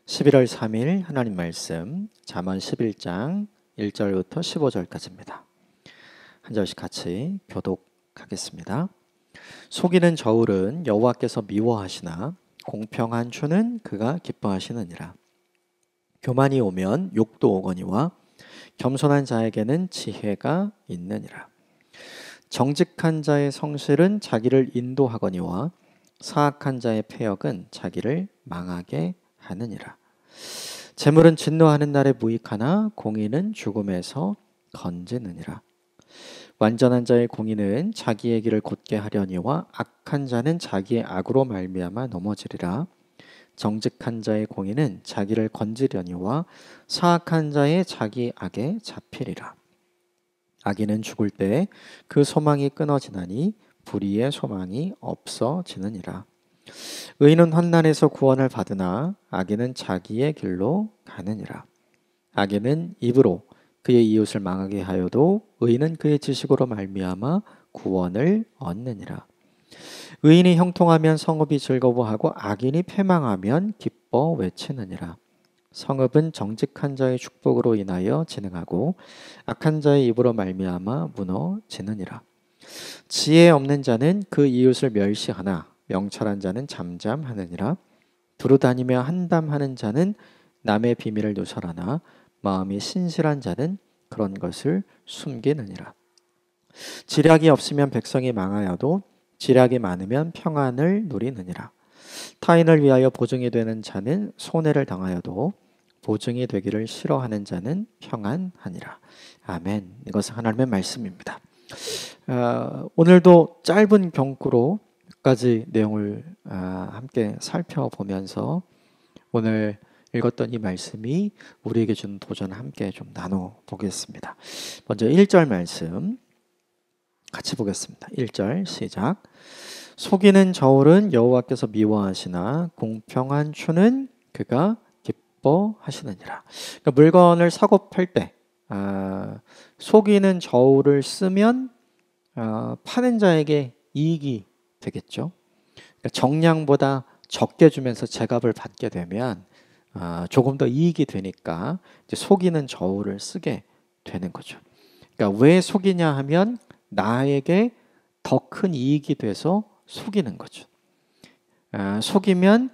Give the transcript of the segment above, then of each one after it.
11월 3일 하나님 말씀 잠언 11장 1절부터 15절까지입니다. 한 절씩 같이 교독하겠습니다. 속이는 저울은 여호와께서 미워하시나 공평한 추는 그가 기뻐하시느니라. 교만이 오면 욕도 오거니와 겸손한 자에게는 지혜가 있느니라. 정직한 자의 성실은 자기를 인도하거니와 사악한 자의 패역은 자기를 망하게 하느니라. 재물은 진노하는 날에 무익하나 공의는 죽음에서 건지느니라. 완전한 자의 공의는 자기의 길을 곧게 하려니와 악한 자는 자기의 악으로 말미암아 넘어지리라. 정직한 자의 공의는 자기를 건지려니와 사악한 자의 자기 악에 잡히리라. 악인은 죽을 때 그 소망이 끊어지나니 불의의 소망이 없어지느니라. 의인은 환난에서 구원을 받으나 악인은 자기의 길로 가느니라. 악인은 입으로 그의 이웃을 망하게 하여도 의인은 그의 지식으로 말미암아 구원을 얻느니라. 의인이 형통하면 성읍이 즐거워하고 악인이 패망하면 기뻐 외치느니라. 성읍은 정직한 자의 축복으로 인하여 진흥하고 악한 자의 입으로 말미암아 무너지느니라. 지혜 없는 자는 그 이웃을 멸시하나 명철한 자는 잠잠하느니라. 두루다니며 한담하는 자는 남의 비밀을 누설하나 마음이 신실한 자는 그런 것을 숨기느니라. 지략이 없으면 백성이 망하여도 지략이 많으면 평안을 누리느니라. 타인을 위하여 보증이 되는 자는 손해를 당하여도 보증이 되기를 싫어하는 자는 평안하니라. 아멘. 이것은 하나님의 말씀입니다. 오늘도 짧은 경구로 몇 가지 내용을 함께 살펴보면서 오늘 읽었던 이 말씀이 우리에게 주는 도전 함께 좀 나눠보겠습니다. 먼저 1절 말씀 같이 보겠습니다. 1절 시작. 속이는 저울은 여호와께서 미워하시나 공평한 추는 그가 기뻐하시느니라. 그러니까 물건을 사고 팔 때 속이는 저울을 쓰면 파는 자에게 이익이 되겠죠. 그러니까 정량보다 적게 주면서 제값을 받게 되면 조금 더 이익이 되니까 이제 속이는 저울을 쓰게 되는 거죠. 그러니까 왜 속이냐 하면 나에게 더 큰 이익이 돼서 속이는 거죠. 속이면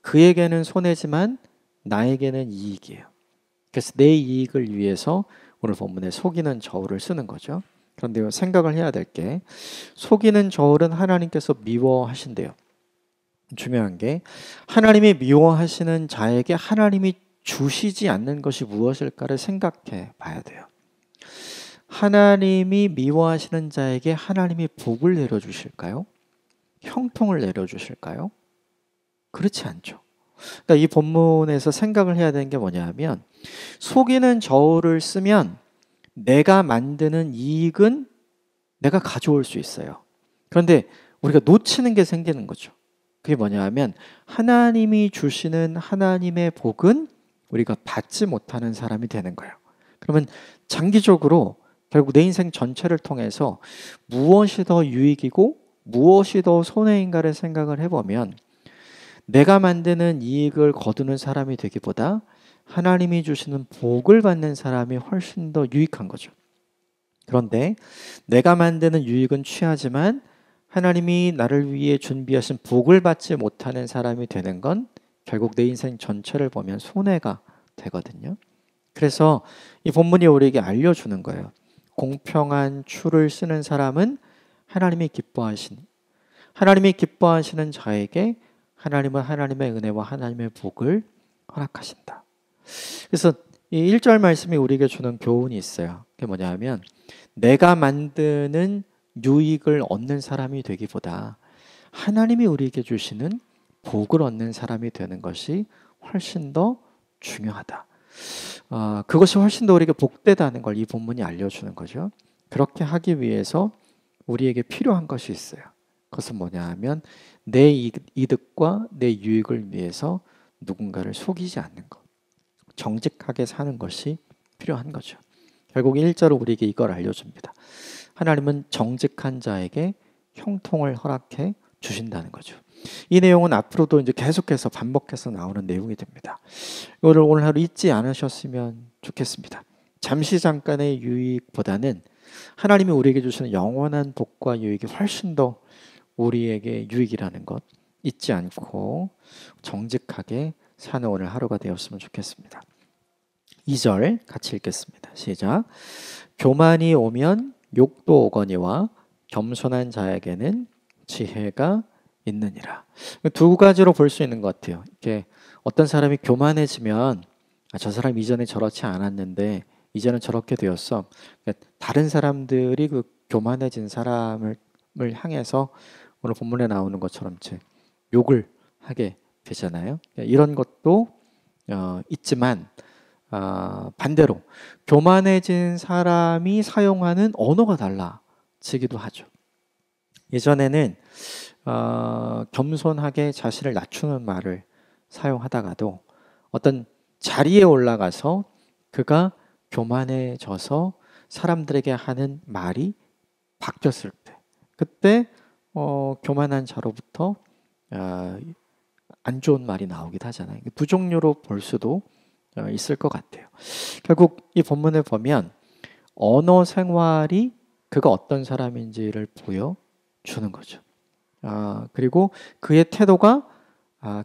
그에게는 손해지만 나에게는 이익이에요. 그래서 내 이익을 위해서 오늘 본문에 속이는 저울을 쓰는 거죠. 그런데 생각을 해야 될 게 속이는 저울은 하나님께서 미워하신대요. 중요한 게 하나님이 미워하시는 자에게 하나님이 주시지 않는 것이 무엇일까를 생각해 봐야 돼요. 하나님이 미워하시는 자에게 하나님이 복을 내려주실까요? 형통을 내려주실까요? 그렇지 않죠. 그러니까 이 본문에서 생각을 해야 되는 게 뭐냐면 속이는 저울을 쓰면 내가 만드는 이익은 내가 가져올 수 있어요. 그런데 우리가 놓치는 게 생기는 거죠. 그게 뭐냐면 하나님이 주시는 하나님의 복은 우리가 받지 못하는 사람이 되는 거예요. 그러면 장기적으로 결국 내 인생 전체를 통해서 무엇이 더 유익이고 무엇이 더 손해인가를 생각을 해보면 내가 만드는 이익을 거두는 사람이 되기보다 하나님이 주시는 복을 받는 사람이 훨씬 더 유익한 거죠. 그런데 내가 만드는 유익은 취하지만 하나님이 나를 위해 준비하신 복을 받지 못하는 사람이 되는 건 결국 내 인생 전체를 보면 손해가 되거든요. 그래서 이 본문이 우리에게 알려주는 거예요. 공평한 추를 쓰는 사람은 하나님이 기뻐하시는 자에게 하나님은 하나님의 은혜와 하나님의 복을 허락하신다. 그래서 이 1절 말씀이 우리에게 주는 교훈이 있어요. 그게 뭐냐면 내가 만드는 유익을 얻는 사람이 되기보다 하나님이 우리에게 주시는 복을 얻는 사람이 되는 것이 훨씬 더 중요하다. 그것이 훨씬 더 우리에게 복되다는 걸 이 본문이 알려주는 거죠. 그렇게 하기 위해서 우리에게 필요한 것이 있어요. 그것은 뭐냐 하면 내 이득과 내 유익을 위해서 누군가를 속이지 않는 것, 정직하게 사는 것이 필요한 거죠. 결국 1절은 우리에게 이걸 알려줍니다. 하나님은 정직한 자에게 형통을 허락해 주신다는 거죠. 이 내용은 앞으로도 이제 계속해서 반복해서 나오는 내용이 됩니다. 이거를 오늘 하루 잊지 않으셨으면 좋겠습니다. 잠시 잠깐의 유익보다는 하나님이 우리에게 주시는 영원한 복과 유익이 훨씬 더 우리에게 유익이라는 것 잊지 않고 정직하게 사는 오늘 하루가 되었으면 좋겠습니다. 2절 같이 읽겠습니다. 시작. 교만이 오면 욕도 오거니와 겸손한 자에게는 지혜가 있느니라. 두 가지로 볼 수 있는 것 같아요. 이렇게 어떤 사람이 교만해지면 저 사람 이전에 저렇지 않았는데 이제는 저렇게 되었어. 그러니까 다른 사람들이 그 교만해진 사람을 향해서 오늘 본문에 나오는 것처럼 욕을 하게 되잖아요. 이런 것도 있지만 반대로 교만해진 사람이 사용하는 언어가 달라지기도 하죠. 예전에는 겸손하게 자신을 낮추는 말을 사용하다가도 어떤 자리에 올라가서 그가 교만해져서 사람들에게 하는 말이 바뀌었을 때 그때 교만한 자로부터 안 좋은 말이 나오기도 하잖아요. 두 종류로 볼 수도 있을 것 같아요. 결국 이 본문을 보면 언어 생활이 그가 어떤 사람인지를 보여주는 거죠. 그리고 그의 태도가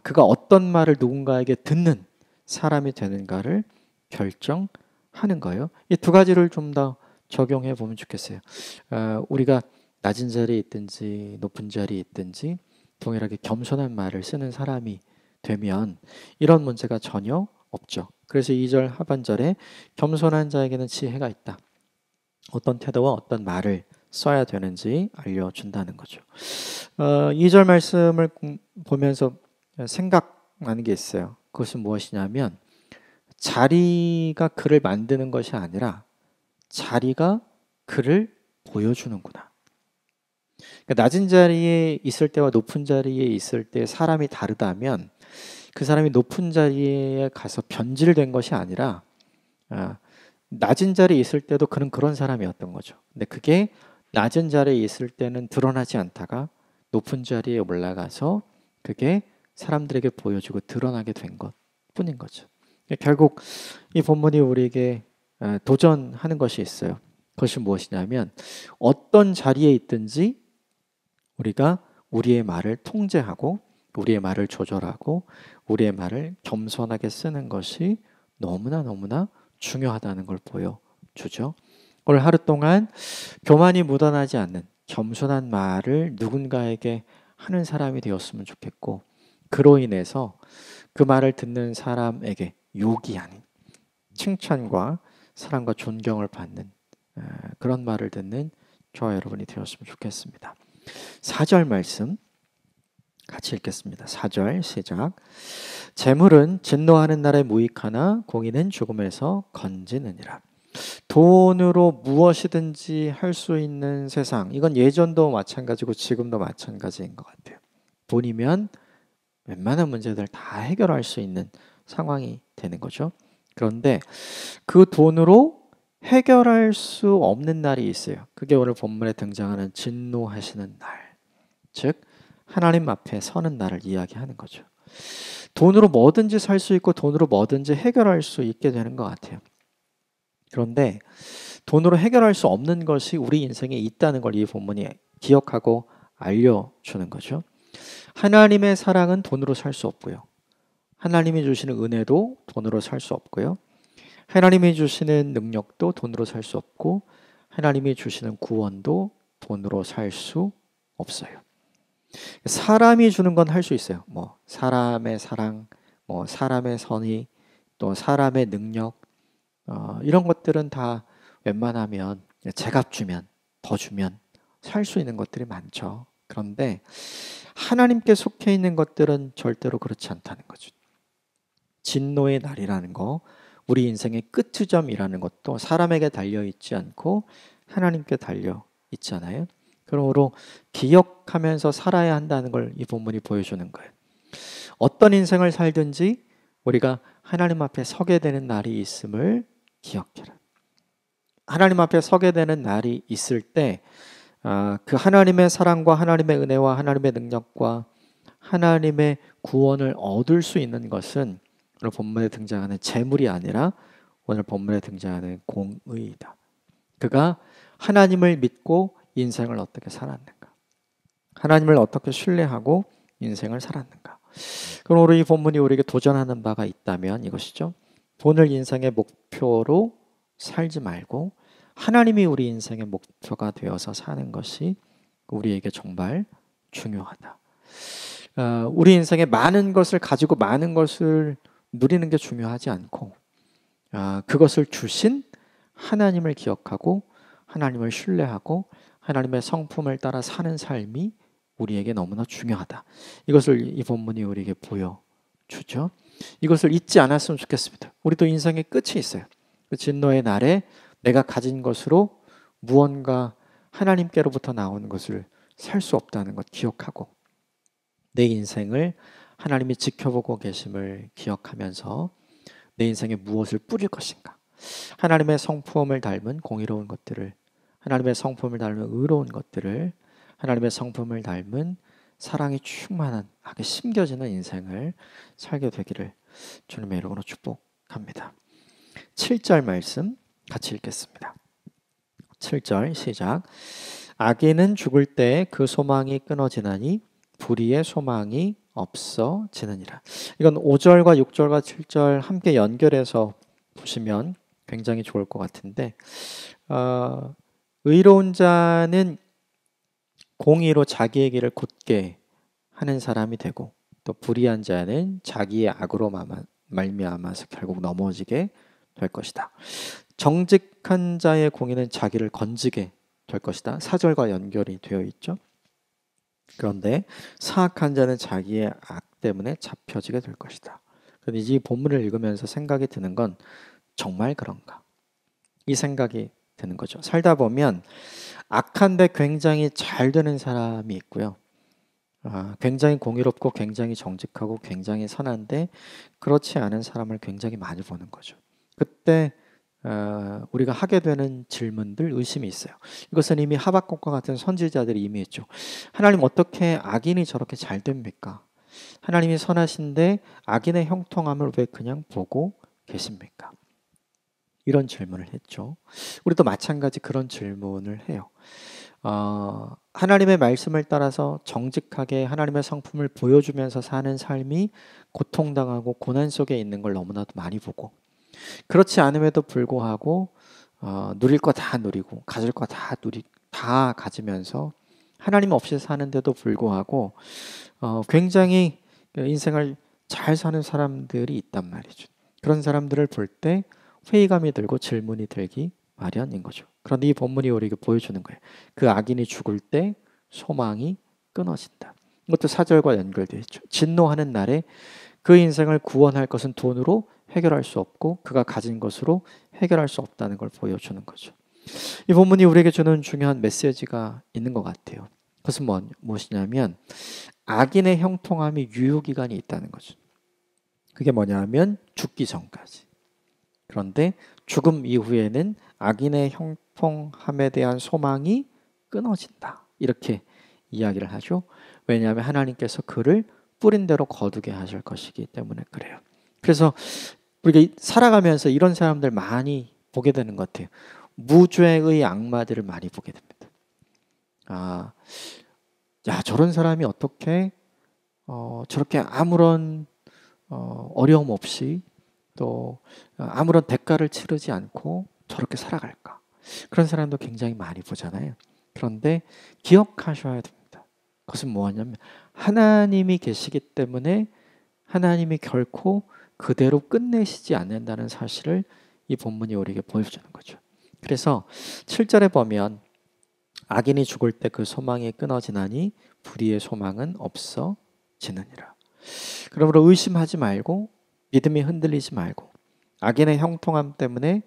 그가 어떤 말을 누군가에게 듣는 사람이 되는가를 결정하는 거예요. 이 두 가지를 좀 더 적용해 보면 좋겠어요. 우리가 낮은 자리에 있든지 높은 자리에 있든지 동일하게 겸손한 말을 쓰는 사람이 되면 이런 문제가 전혀 없죠. 그래서 2절 하반절에 겸손한 자에게는 지혜가 있다. 어떤 태도와 어떤 말을 써야 되는지 알려준다는 거죠. 2절 말씀을 보면서 생각나는 게 있어요. 그것은 무엇이냐면 자리가 그를 만드는 것이 아니라 자리가 그를 보여주는구나. 그러니까 낮은 자리에 있을 때와 높은 자리에 있을 때 사람이 다르다면 그 사람이 높은 자리에 가서 변질된 것이 아니라 낮은 자리에 있을 때도 그는 그런 사람이었던 거죠. 근데 그게 낮은 자리에 있을 때는 드러나지 않다가 높은 자리에 올라가서 그게 사람들에게 보여주고 드러나게 된 것 뿐인 거죠. 결국 이 본문이 우리에게 도전하는 것이 있어요. 그것이 무엇이냐면 어떤 자리에 있든지 우리가 우리의 말을 통제하고 우리의 말을 조절하고 우리의 말을 겸손하게 쓰는 것이 너무나 중요하다는 걸 보여주죠. 오늘 하루 동안 교만이 묻어나지 않는 겸손한 말을 누군가에게 하는 사람이 되었으면 좋겠고 그로 인해서 그 말을 듣는 사람에게 욕이 아닌 칭찬과 사랑과 존경을 받는 그런 말을 듣는 저와 여러분이 되었으면 좋겠습니다. 4절 말씀 같이 읽겠습니다. 4절 시작. 재물은 진노하는 날에 무익하나 공의는 죽음에서 건지느니라. 돈으로 무엇이든지 할 수 있는 세상, 이건 예전도 마찬가지고 지금도 마찬가지인 것 같아요. 돈이면 웬만한 문제들 다 해결할 수 있는 상황이 되는 거죠. 그런데 그 돈으로 해결할 수 없는 날이 있어요. 그게 오늘 본문에 등장하는 진노하시는 날, 즉 하나님 앞에 서는 날을 이야기하는 거죠. 돈으로 뭐든지 살 수 있고 돈으로 뭐든지 해결할 수 있게 되는 것 같아요. 그런데 돈으로 해결할 수 없는 것이 우리 인생에 있다는 걸 이 본문이 기억하고 알려주는 거죠. 하나님의 사랑은 돈으로 살 수 없고요. 하나님이 주시는 은혜도 돈으로 살 수 없고요. 하나님이 주시는 능력도 돈으로 살 수 없고 하나님이 주시는 구원도 돈으로 살 수 없어요. 사람이 주는 건 할 수 있어요. 사람의 사랑, 사람의 선의, 또 사람의 능력, 이런 것들은 다 웬만하면 제값 주면, 더 주면 살 수 있는 것들이 많죠. 그런데 하나님께 속해 있는 것들은 절대로 그렇지 않다는 거죠. 진노의 날이라는 거, 우리 인생의 끝지점이라는 것도 사람에게 달려있지 않고 하나님께 달려있잖아요. 그러므로 기억하면서 살아야 한다는 걸 이 본문이 보여주는 거예요. 어떤 인생을 살든지 우리가 하나님 앞에 서게 되는 날이 있음을 기억해라. 하나님 앞에 서게 되는 날이 있을 때 그 하나님의 사랑과 하나님의 은혜와 하나님의 능력과 하나님의 구원을 얻을 수 있는 것은 오늘 본문에 등장하는 재물이 아니라 오늘 본문에 등장하는 공의이다. 그가 하나님을 믿고 인생을 어떻게 살았는가? 하나님을 어떻게 신뢰하고 인생을 살았는가? 그럼 우리 이 본문이 우리에게 도전하는 바가 있다면 이것이죠. 오늘 인생의 목표로 살지 말고 하나님이 우리 인생의 목표가 되어서 사는 것이 우리에게 정말 중요하다. 우리 인생에 많은 것을 가지고 많은 것을 누리는 게 중요하지 않고 그것을 주신 하나님을 기억하고 하나님을 신뢰하고 하나님의 성품을 따라 사는 삶이 우리에게 너무나 중요하다. 이것을 이 본문이 우리에게 보여주죠. 이것을 잊지 않았으면 좋겠습니다. 우리도 인생의 끝이 있어요. 그 진노의 날에 내가 가진 것으로 무언가 하나님께로부터 나오는 것을 살 수 없다는 것 기억하고 내 인생을 하나님이 지켜보고 계심을 기억하면서 내 인생에 무엇을 뿌릴 것인가? 하나님의 성품을 닮은 공의로운 것들을, 하나님의 성품을 닮은 의로운 것들을, 하나님의 성품을 닮은 사랑이 충만하게 심겨지는 인생을 살게 되기를 주님의 이름으로 축복합니다. 7절 말씀 같이 읽겠습니다. 7절 시작. 악인은 죽을 때 그 소망이 끊어지나니 불의의 소망이 없어지느니라. 이건 5절과 6절과 7절 함께 연결해서 보시면 굉장히 좋을 것 같은데 의로운 자는 공의로 자기의 길을 곧게 하는 사람이 되고 또 불의한 자는 자기의 악으로 말미암아서 결국 넘어지게 될 것이다. 정직한 자의 공의는 자기를 건지게 될 것이다. 4절과 연결이 되어 있죠. 그런데 사악한 자는 자기의 악 때문에 잡혀지게 될 것이다. 그런데 이 본문을 읽으면서 생각이 드는 건 정말 그런가? 이 생각이 드는 거죠. 살다 보면 악한데 굉장히 잘 되는 사람이 있고요. 굉장히 공의롭고 굉장히 정직하고 굉장히 선한데 그렇지 않은 사람을 굉장히 많이 보는 거죠. 그때 우리가 하게 되는 질문들, 의심이 있어요. 이것은 이미 하박국과 같은 선지자들이 이미 했죠. 하나님 어떻게 악인이 저렇게 잘 됩니까? 하나님이 선하신데 악인의 형통함을 왜 그냥 보고 계십니까? 이런 질문을 했죠. 우리도 마찬가지 그런 질문을 해요. 하나님의 말씀을 따라서 정직하게 하나님의 성품을 보여주면서 사는 삶이 고통당하고 고난 속에 있는 걸 너무나도 많이 보고 그렇지 않음에도 불구하고 누릴 거 다 누리고 가질 거 다 가지면서 하나님 없이 사는데도 불구하고 굉장히 인생을 잘 사는 사람들이 있단 말이죠. 그런 사람들을 볼 때 회의감이 들고 질문이 들기 마련인 거죠. 그런데 이 본문이 우리에게 보여주는 거예요. 그 악인이 죽을 때 소망이 끊어진다. 이것도 4절과 연결되어 있죠. 진노하는 날에 그 인생을 구원할 것은 돈으로 해결할 수 없고 그가 가진 것으로 해결할 수 없다는 걸 보여주는 거죠. 이 본문이 우리에게 주는 중요한 메시지가 있는 것 같아요. 그것은 무엇이냐면 악인의 형통함이 유효기간이 있다는 거죠. 그게 뭐냐면 죽기 전까지. 그런데 죽음 이후에는 악인의 형통함에 대한 소망이 끊어진다. 이렇게 이야기를 하죠. 왜냐하면 하나님께서 그를 뿌린 대로 거두게 하실 것이기 때문에 그래요. 그래서 우리가 살아가면서 이런 사람들 많이 보게 되는 것 같아요. 무죄의 악마들을 많이 보게 됩니다. 저런 사람이 어떻게 저렇게 아무런 어려움 없이 또 아무런 대가를 치르지 않고 저렇게 살아갈까? 그런 사람도 굉장히 많이 보잖아요. 그런데 기억하셔야 됩니다. 그것은 뭐냐면 하나님이 계시기 때문에 하나님이 결코 그대로 끝내시지 않는다는 사실을 이 본문이 우리에게 보여주는 거죠. 그래서 7절에 보면 악인이 죽을 때 그 소망이 끊어지나니 불의의 소망은 없어지느니라. 그러므로 의심하지 말고 믿음이 흔들리지 말고 악인의 형통함 때문에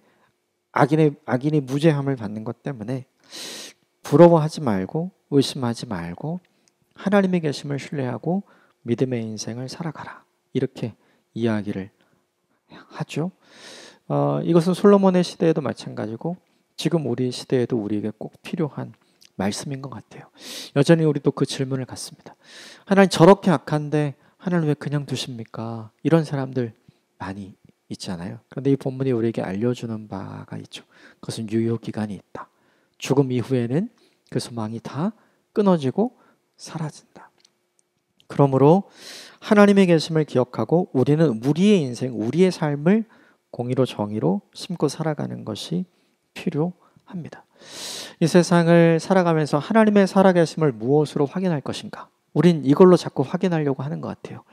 악인이 무죄함을 받는 것 때문에 부러워하지 말고 의심하지 말고 하나님의 계심을 신뢰하고 믿음의 인생을 살아가라. 이렇게 이야기를 하죠. 이것은 솔로몬의 시대에도 마찬가지고 지금 우리 시대에도 우리에게 꼭 필요한 말씀인 것 같아요. 여전히 우리도 그 질문을 갖습니다. 하나님 저렇게 악한데 하나님 왜 그냥 두십니까? 이런 사람들 많이 있잖아요. 그런데 이 본문이 우리에게 알려주는 바가 있죠. 그것은 유효기간이 있다. 죽음 이후에는 그 소망이 다 끊어지고 사라진다. 그러므로 하나님의 계심을 기억하고 우리는 우리의 인생, 우리의 삶을 공의로 정의로 심고 살아가는 것이 필요합니다. 이 세상을 살아가면서 하나님의 살아계심을 무엇으로 확인할 것인가? 우린 이걸로 자꾸 확인하려고 하는 것 같아요.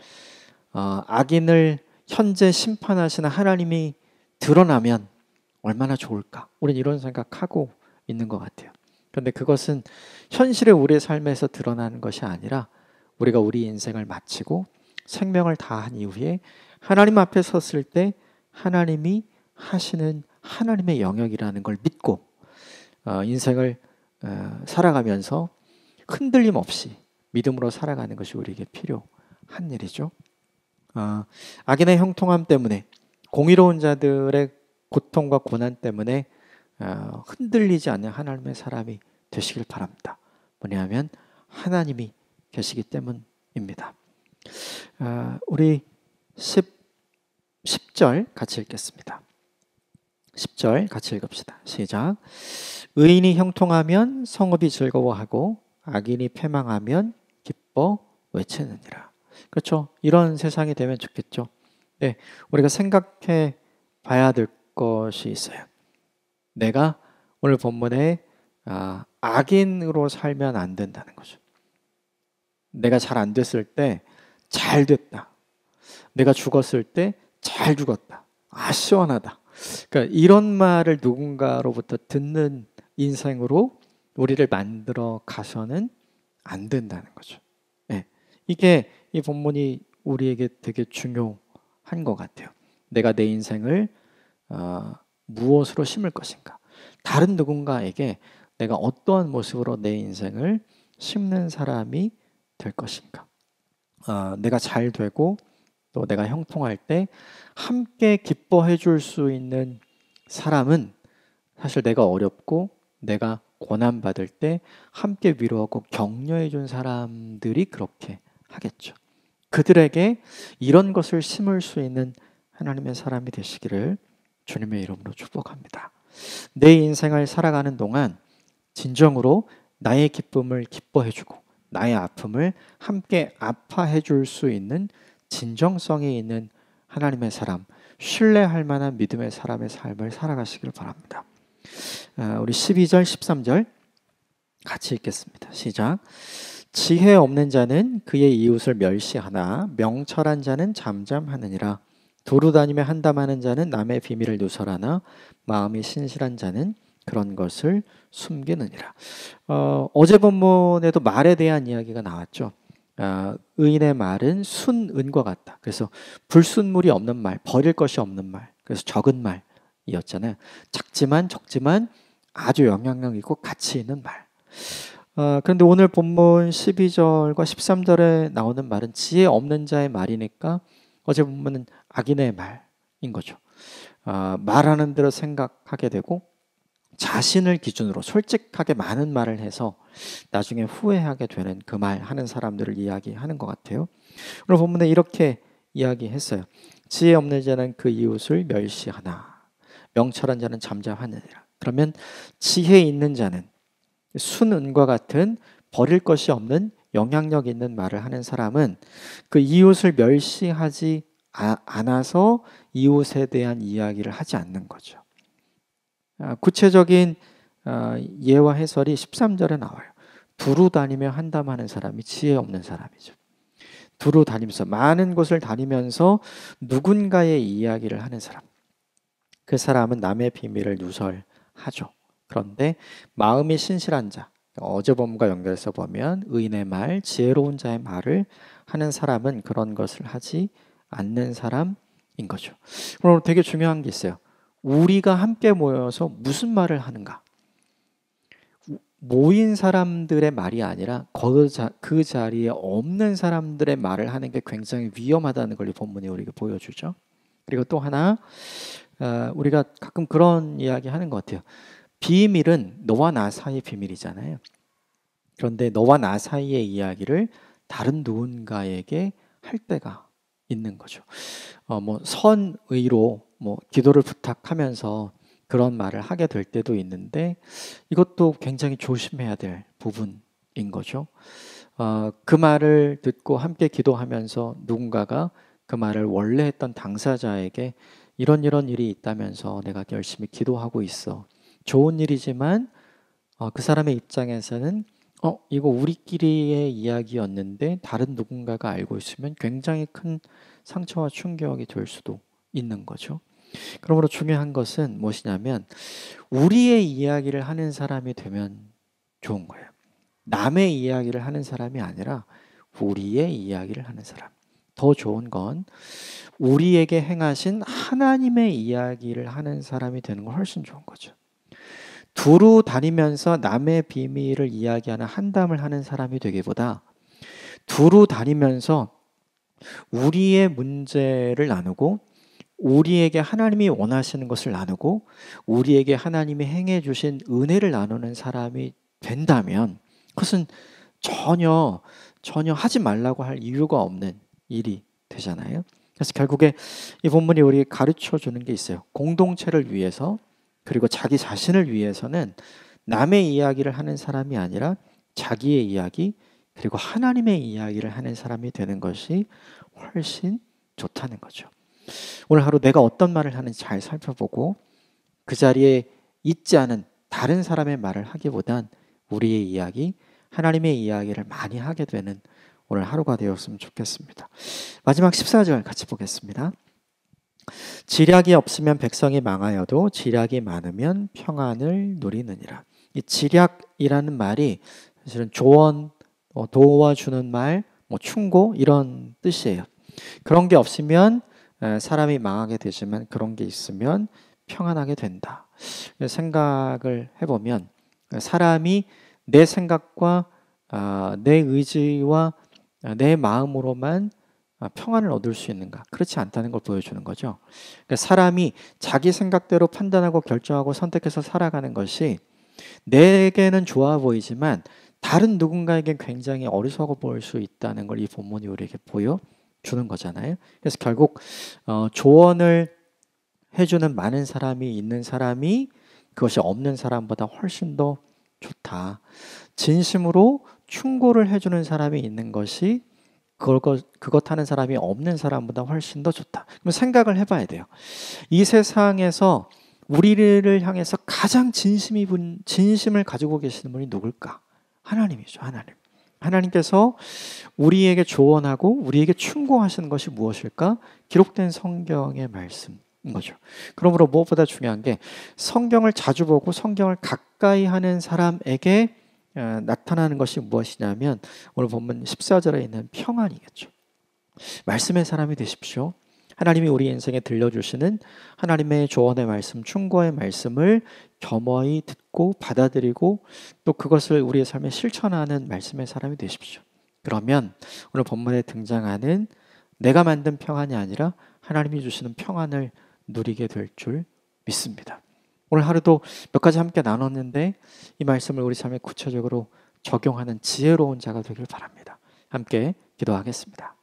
악인을 현재 심판하시는 하나님이 드러나면 얼마나 좋을까? 우린 이런 생각하고 있는 것 같아요. 그런데 그것은 현실의 우리의 삶에서 드러나는 것이 아니라 우리가 우리 인생을 마치고 생명을 다한 이후에 하나님 앞에 섰을 때 하나님이 하시는 하나님의 영역이라는 걸 믿고 인생을 살아가면서 흔들림 없이 믿음으로 살아가는 것이 우리에게 필요한 일이죠. 악인의 형통함 때문에 공의로운 자들의 고통과 고난 때문에 흔들리지 않는 하나님의 사람이 되시길 바랍니다. 뭐냐면 하나님이 계시기 때문입니다. 우리 10절 같이 읽겠습니다. 10절 같이 읽읍시다. 시작. 의인이 형통하면 성읍이 즐거워하고 악인이 패망하면 기뻐 외치느니라. 그렇죠. 이런 세상이 되면 좋겠죠. 네, 우리가 생각해 봐야 될 것이 있어요. 내가 오늘 본문에 악인으로 살면 안 된다는 거죠. 내가 잘 안 됐을 때 잘 됐다. 내가 죽었을 때 잘 죽었다. 시원하다. 그러니까 이런 말을 누군가로부터 듣는 인생으로 우리를 만들어 가서는 안 된다는 거죠. 네. 이게 이 본문이 우리에게 되게 중요한 것 같아요. 내가 내 인생을 무엇으로 심을 것인가? 다른 누군가에게 내가 어떠한 모습으로 내 인생을 심는 사람이 될 것인가? 내가 잘 되고 또 내가 형통할 때 함께 기뻐해 줄 수 있는 사람은 사실 내가 어렵고 내가 고난받을 때 함께 위로하고 격려해 준 사람들이 그렇게 하겠죠. 그들에게 이런 것을 심을 수 있는 하나님의 사람이 되시기를 주님의 이름으로 축복합니다. 내 인생을 살아가는 동안 진정으로 나의 기쁨을 기뻐해 주고 나의 아픔을 함께 아파해 줄 수 있는 진정성이 있는 하나님의 사람, 신뢰할 만한 믿음의 사람의 삶을 살아가시길 바랍니다. 우리 12절, 13절 같이 읽겠습니다. 시작. 지혜 없는 자는 그의 이웃을 멸시하나 명철한 자는 잠잠하느니라. 두루 다니며 한담하는 자는 남의 비밀을 누설하나 마음이 신실한 자는 그런 것을 숨기느니라. 어제 본문에도 말에 대한 이야기가 나왔죠. 의인의 말은 순은과 같다. 그래서 불순물이 없는 말, 버릴 것이 없는 말, 그래서 적은 말이었잖아요. 작지만 적지만 아주 영향력 있고 가치 있는 말. 그런데 오늘 본문 12절과 13절에 나오는 말은 지혜 없는 자의 말이니까 어제 본문은 악인의 말인 거죠. 말하는 대로 생각하게 되고 자신을 기준으로 솔직하게 많은 말을 해서 나중에 후회하게 되는 그 말 하는 사람들을 이야기하는 것 같아요. 오늘 본문에 이렇게 이야기했어요. 지혜 없는 자는 그 이웃을 멸시하나 명철한 자는 잠잠하느니라. 그러면 지혜 있는 자는 순은과 같은 버릴 것이 없는 영향력 있는 말을 하는 사람은 그 이웃을 멸시하지 않아서 이웃에 대한 이야기를 하지 않는 거죠. 구체적인 예와 해설이 13절에 나와요. 두루 다니며 한담하는 사람이 지혜 없는 사람이죠. 두루 다니면서 많은 곳을 다니면서 누군가의 이야기를 하는 사람. 그 사람은 남의 비밀을 누설하죠. 그런데 마음이 신실한 자, 어제 본문과 연결해서 보면 의인의 말, 지혜로운 자의 말을 하는 사람은 그런 것을 하지 않는 사람인 거죠. 그럼 되게 중요한 게 있어요. 우리가 함께 모여서 무슨 말을 하는가? 모인 사람들의 말이 아니라 그 자리에 없는 사람들의 말을 하는 게 굉장히 위험하다는 걸 이 본문이 우리에게 보여주죠. 그리고 또 하나 우리가 가끔 그런 이야기 하는 것 같아요. 비밀은 너와 나 사이의 비밀이잖아요. 그런데 너와 나 사이의 이야기를 다른 누군가에게 할 때가 있는 거죠. 뭐 선의로 뭐 기도를 부탁하면서 그런 말을 하게 될 때도 있는데 이것도 굉장히 조심해야 될 부분인 거죠. 그 말을 듣고 함께 기도하면서 누군가가 그 말을 원래 했던 당사자에게 이런 이런 일이 있다면서 내가 열심히 기도하고 있어. 좋은 일이지만 그 사람의 입장에서는 이거 우리끼리의 이야기였는데 다른 누군가가 알고 있으면 굉장히 큰 상처와 충격이 될 수도 있는 거죠. 그러므로 중요한 것은 무엇이냐면 우리의 이야기를 하는 사람이 되면 좋은 거예요. 남의 이야기를 하는 사람이 아니라 우리의 이야기를 하는 사람. 더 좋은 건 우리에게 행하신 하나님의 이야기를 하는 사람이 되는 건 훨씬 좋은 거죠. 두루 다니면서 남의 비밀을 이야기하는 한담을 하는 사람이 되기보다 두루 다니면서 우리의 문제를 나누고 우리에게 하나님이 원하시는 것을 나누고 우리에게 하나님이 행해 주신 은혜를 나누는 사람이 된다면 그것은 전혀 하지 말라고 할 이유가 없는 일이 되잖아요. 그래서 결국에 이 본문이 우리에게 가르쳐 주는 게 있어요. 공동체를 위해서 그리고 자기 자신을 위해서는 남의 이야기를 하는 사람이 아니라 자기의 이야기 그리고 하나님의 이야기를 하는 사람이 되는 것이 훨씬 좋다는 거죠. 오늘 하루 내가 어떤 말을 하는지 잘 살펴보고 그 자리에 있지 않은 다른 사람의 말을 하기보단 우리의 이야기, 하나님의 이야기를 많이 하게 되는 오늘 하루가 되었으면 좋겠습니다. 마지막 14절 같이 보겠습니다. 지략이 없으면 백성이 망하여도 지략이 많으면 평안을 누리느니라. 이 지략이라는 말이 사실은 조언, 도와주는 말, 충고 이런 뜻이에요. 그런 게 없으면 사람이 망하게 되지만 그런 게 있으면 평안하게 된다. 생각을 해보면 사람이 내 생각과 내 의지와 내 마음으로만 평안을 얻을 수 있는가? 그렇지 않다는 걸 보여주는 거죠. 그러니까 사람이 자기 생각대로 판단하고 결정하고 선택해서 살아가는 것이 내게는 좋아 보이지만 다른 누군가에겐 굉장히 어리석어 보일 수 있다는 걸 이 본문이 우리에게 보여주는 거잖아요. 그래서 결국 조언을 해주는 많은 사람이 있는 사람이 그것이 없는 사람보다 훨씬 더 좋다. 진심으로 충고를 해주는 사람이 있는 것이 그것 하는 사람이 없는 사람보다 훨씬 더 좋다. 그럼 생각을 해봐야 돼요. 이 세상에서 우리를 향해서 가장 진심을 가지고 계시는 분이 누굴까? 하나님이죠. 하나님. 하나님께서 우리에게 조언하고 우리에게 충고하시는 것이 무엇일까? 기록된 성경의 말씀인 거죠. 그러므로 무엇보다 중요한 게 성경을 자주 보고 성경을 가까이 하는 사람에게 나타나는 것이 무엇이냐면 오늘 본문 14절에 있는 평안이겠죠. 말씀의 사람이 되십시오. 하나님이 우리 인생에 들려주시는 하나님의 조언의 말씀, 충고의 말씀을 겸허히 듣고 받아들이고 또 그것을 우리의 삶에 실천하는 말씀의 사람이 되십시오. 그러면 오늘 본문에 등장하는 내가 만든 평안이 아니라 하나님이 주시는 평안을 누리게 될 줄 믿습니다. 오늘 하루도 몇 가지 함께 나눴는데 이 말씀을 우리 삶에 구체적으로 적용하는 지혜로운 자가 되길 바랍니다. 함께 기도하겠습니다.